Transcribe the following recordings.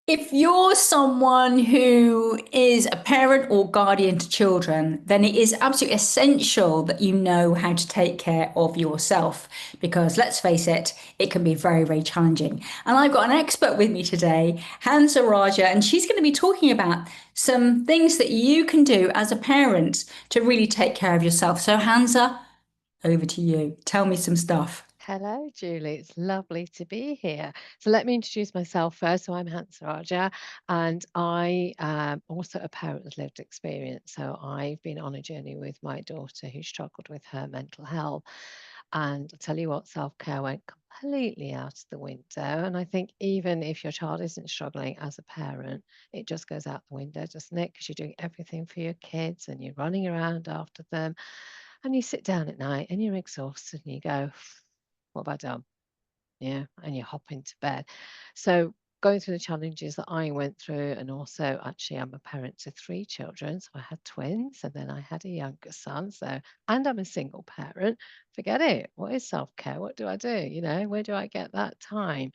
If you're someone who is a parent or guardian to children, then it is absolutely essential that you know how to take care of yourself because let's face it, it can be very, very challenging. And I've got an expert with me today, Hansa Raja, and she's going to be talking about some things that you can do as a parent to really take care of yourself. So, Hansa, over to you. Tell me some stuff. Hello, Julie. It's lovely to be here. So let me introduce myself first. So I'm Hansa Raja, and I am also a parent with lived experience. So I've been on a journey with my daughter who struggled with her mental health. And I'll tell you what, self-care went completely out of the window. And I think even if your child isn't struggling as a parent, it just goes out the window, doesn't it? Because you're doing everything for your kids and you're running around after them. And you sit down at night and you're exhausted and you go, what have I done? Yeah, and you hop into bed. So going through the challenges that I went through, and also actually I'm a parent to three children. So I had twins and then I had a younger son. So, and I'm a single parent. Forget it. What is self-care? What do I do? Where do I get that time?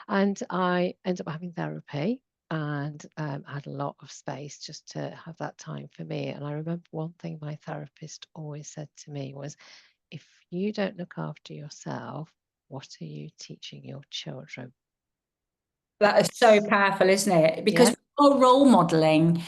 And I ended up having therapy and had a lot of space just to have that time for me. And I remember one thing my therapist always said to me was, if you don't look after yourself, what are you teaching your children? That is so That's, powerful, isn't it? Because yeah, we're role modeling,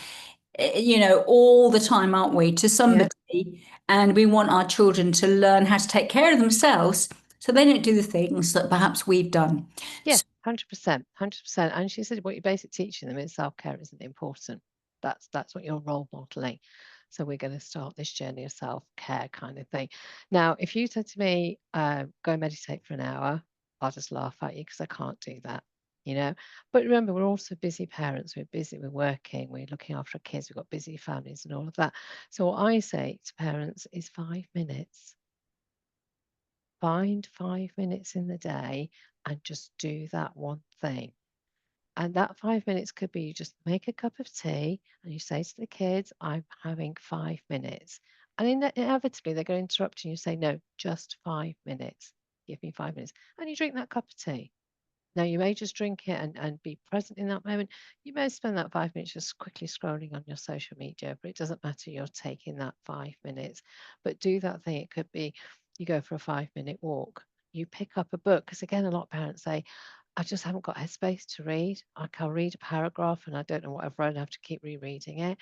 all the time, aren't we, to yeah, somebody, and we want our children to learn how to take care of themselves so they don't do the things that perhaps we've done. yeah, So 100%, 100%. And she said, what you're basically teaching them is self-care isn't important. That's what you're role modeling. So we're going to start this journey of self-care kind of thing. Now, if you said to me, go and meditate for an hour, I'll just laugh at you because I can't do that. You know, but remember, we're also busy parents. We're busy, we're working, we're looking after our kids, we've got busy families and all of that. So what I say to parents is 5 minutes. Find 5 minutes in the day and just do that one thing. And that 5 minutes could be you just make a cup of tea and you say to the kids, I'm having 5 minutes. And inevitably, they're going to interrupt you. You say, no, just 5 minutes. Give me 5 minutes. And you drink that cup of tea. Now, you may just drink it and be present in that moment. You may spend that 5 minutes just quickly scrolling on your social media, but it doesn't matter. You're taking that 5 minutes. But do that thing. It could be you go for a 5 minute walk. You pick up a book. Because again, a lot of parents say, I just haven't got headspace to read. Like I'll read a paragraph and I don't know what I've read. I have to keep rereading it.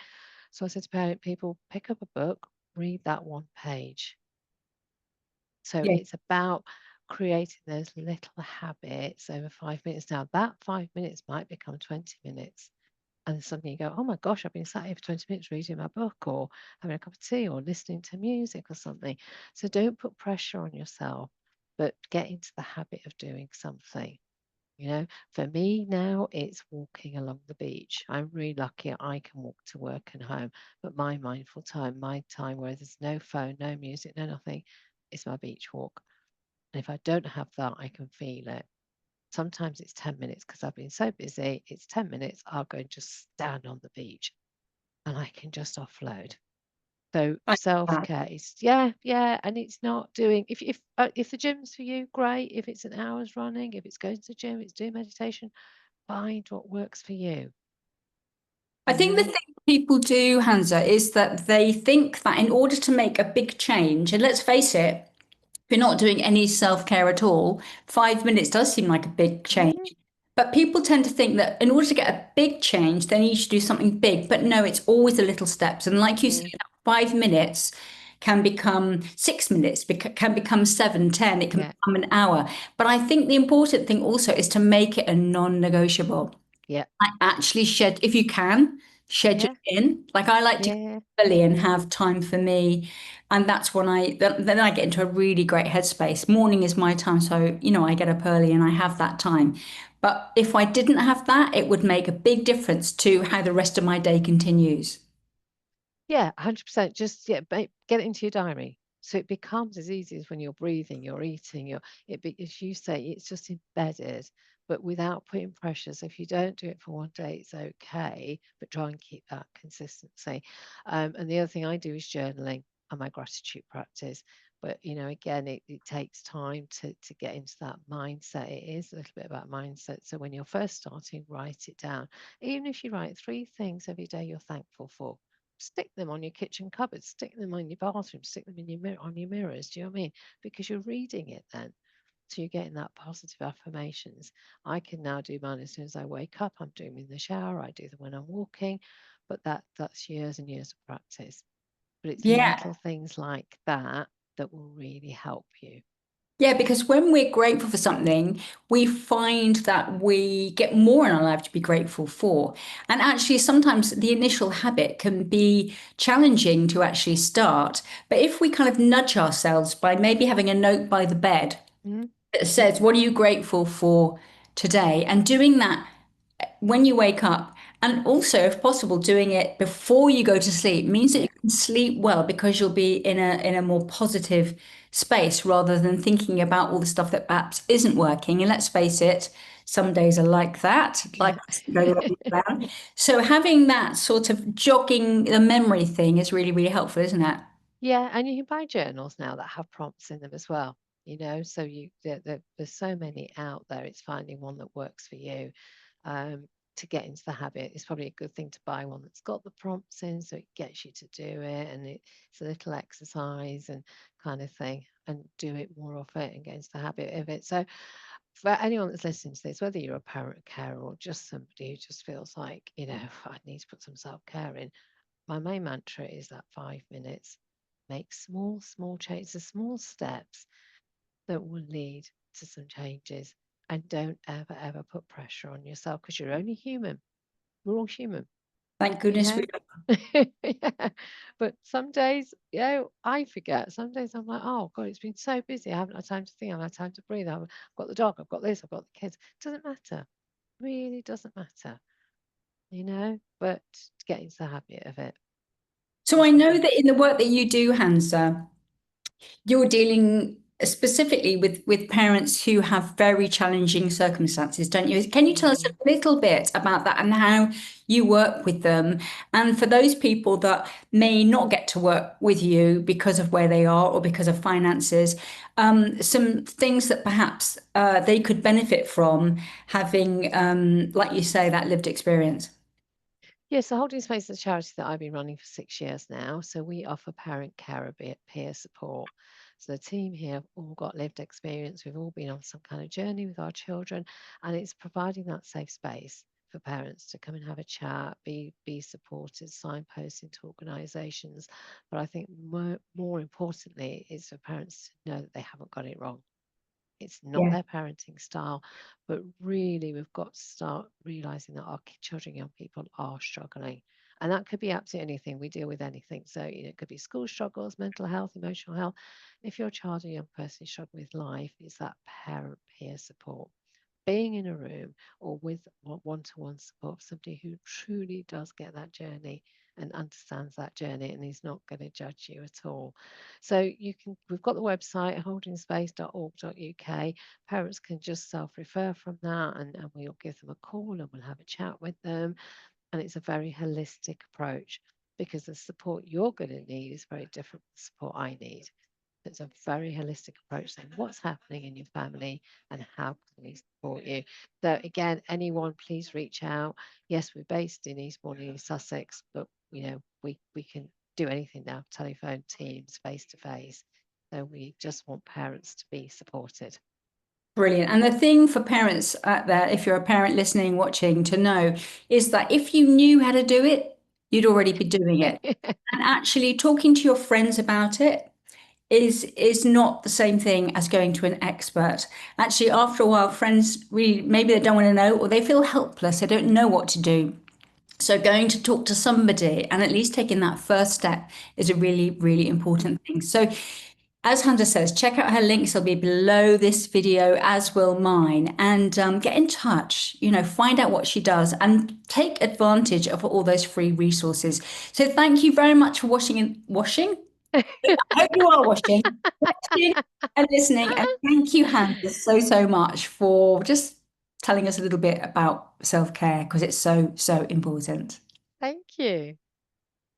So I said to parent people, pick up a book, read that one page. So yeah, it's about creating those little habits over 5 minutes. Now, that 5 minutes might become 20 minutes. And then suddenly you go, oh my gosh, I've been sat here for 20 minutes reading my book or having a cup of tea or listening to music or something. So don't put pressure on yourself, but get into the habit of doing something. For me now, it's walking along the beach. I'm really lucky I can walk to work and home, but my mindful time, my time where there's no phone, no music, no nothing, is my beach walk. And if I don't have that, I can feel it. Sometimes it's 10 minutes because I've been so busy. It's 10 minutes. I'll go and just stand on the beach and I can just offload. So I self-care is yeah, yeah, and it's not doing if the gym's for you, great. If it's an hour's running, if it's going to the gym, it's doing meditation, find what works for you, I you think the know? thing people do, Hansa, is that they think that in order to make a big change, and let's face it, if you're not doing any self-care at all, 5 minutes does seem like a big change. Mhm. But people tend to think that in order to get a big change, they need to do something big. But no, it's always the little steps. And like you say, Mm, 5 minutes can become 6 minutes, can become 7, 10, it can yeah, become an hour. But I think the important thing also is to make it a non-negotiable. yeah, I actually if you can, schedule yeah, it in. Like I like to get yeah. early and have time for me. And that's when then I get into a really great headspace. Morning is my time. So, I get up early and I have that time. But if I didn't have that, it would make a big difference to how the rest of my day continues. Yeah, 100%. Just get it into your diary. So it becomes as easy as when you're breathing, you're eating, as you say, it's just embedded, but without putting pressure. So if you don't do it for one day, it's okay, but try and keep that consistency. And the other thing I do is journaling and my gratitude practice. But again, it takes time to get into that mindset. It is a little bit about mindset. So when you're first starting, write it down. Even if you write 3 things every day you're thankful for, stick them on your kitchen cupboard, stick them on your bathroom, stick them in your mirror on your mirrors. Do you know what I mean? Because you're reading it then. So you're getting that positive affirmations. I can now do mine as soon as I wake up. I'm doing them in the shower. I do them when I'm walking. But that's years and years of practice. But it's Yeah. little things like that that will really help you. Yeah, because when we're grateful for something, we find that we get more in our life to be grateful for. And actually, sometimes the initial habit can be challenging to actually start. But if we kind of nudge ourselves by maybe having a note by the bed Mm, that says, "What are you grateful for today?" And doing that when you wake up, and also, if possible, doing it before you go to sleep means that yeah. you can sleep well because you'll be in a more positive space rather than thinking about all the stuff that perhaps isn't working. And let's face it, some days are like that, Yeah. like go the wrong way around. So having that sort of jogging the memory thing is really, really helpful, isn't it? Yeah, and you can buy journals now that have prompts in them as well. So there's so many out there. It's finding one that works for you. Um, to get into the habit, it's probably a good thing to buy one that's got the prompts in, so it gets you to do it, and it's a little exercise and kind of thing, and do it more of it and get into the habit of it. So for anyone that's listening to this, whether you're a parent, a carer, or just somebody who just feels like, I need to put some self-care in, my main mantra is that 5 minutes. Make small, small changes, small steps that will lead to some changes. And don't ever, ever put pressure on yourself because you're only human. We're all human, Thank you goodness we know? Yeah. But some days, I forget. Some days I'm like, oh God, it's been so busy. I haven't had time to think. I haven't had time to breathe. I've got the dog. I've got this. I've got the kids. It doesn't matter. Really doesn't matter, But to get into the habit of it So I is the know thing. that in the work that you do, Hansa, you're dealing specifically with parents who have very challenging circumstances, don't you? Can you tell us a Mm. little bit about that and how you work with them? And for those people that may not get to work with you because of where they are or because of finances, some things that perhaps they could benefit from having, like you say, that lived experience. Yes, the Holding Space is a charity that I've been running for 6 years now. So we offer parent care peer support. So the team here have all got lived experience. We've all been on some kind of journey with our children, and it's providing that safe space for parents to come and have a chat, be supported, signposted to organisations. But I think more importantly is for parents to know that they haven't got it wrong. It's not Yeah. their parenting style, but really we've got to start realizing that our children, young people are struggling. And that could be absolutely anything. We deal with anything. So, it could be school struggles, mental health, emotional health. If your child or young person is struggling with life, it's that parent peer support. Being in a room or with one-to-one support, somebody who truly does get that journey and understands that journey and is not going to judge you at all. So we've got the website holdingspace.org.uk. Parents can just self-refer from that, and we'll give them a call and we'll have a chat with them. And it's a very holistic approach because the support you're going to need is very different from the support I need. It's a very holistic approach saying what's happening in your family and how can we support you. So again, anyone please reach out. Yes, we're based in Eastbourne, East Sussex, but we can do anything now, telephone, Teams, face to face. So we just want parents to be supported. Brilliant. And the thing for parents out there, if you're a parent listening, watching, to know is that if you knew how to do it, you'd already be doing it. And actually talking to your friends about it is not the same thing as going to an expert. Actually, after a while, friends really maybe they don't want to know or they feel helpless. They don't know what to do. So going to talk to somebody and at least taking that first step is a really, really important thing. So as Hunter says, check out her links. They'll be below this video, as will mine. And get in touch, find out what she does and take advantage of all those free resources. So thank you very much for washing. I hope you are watching and listening. And thank you, Hunter, so, so much for just telling us a little bit about self-care because it's so, so important. Thank you.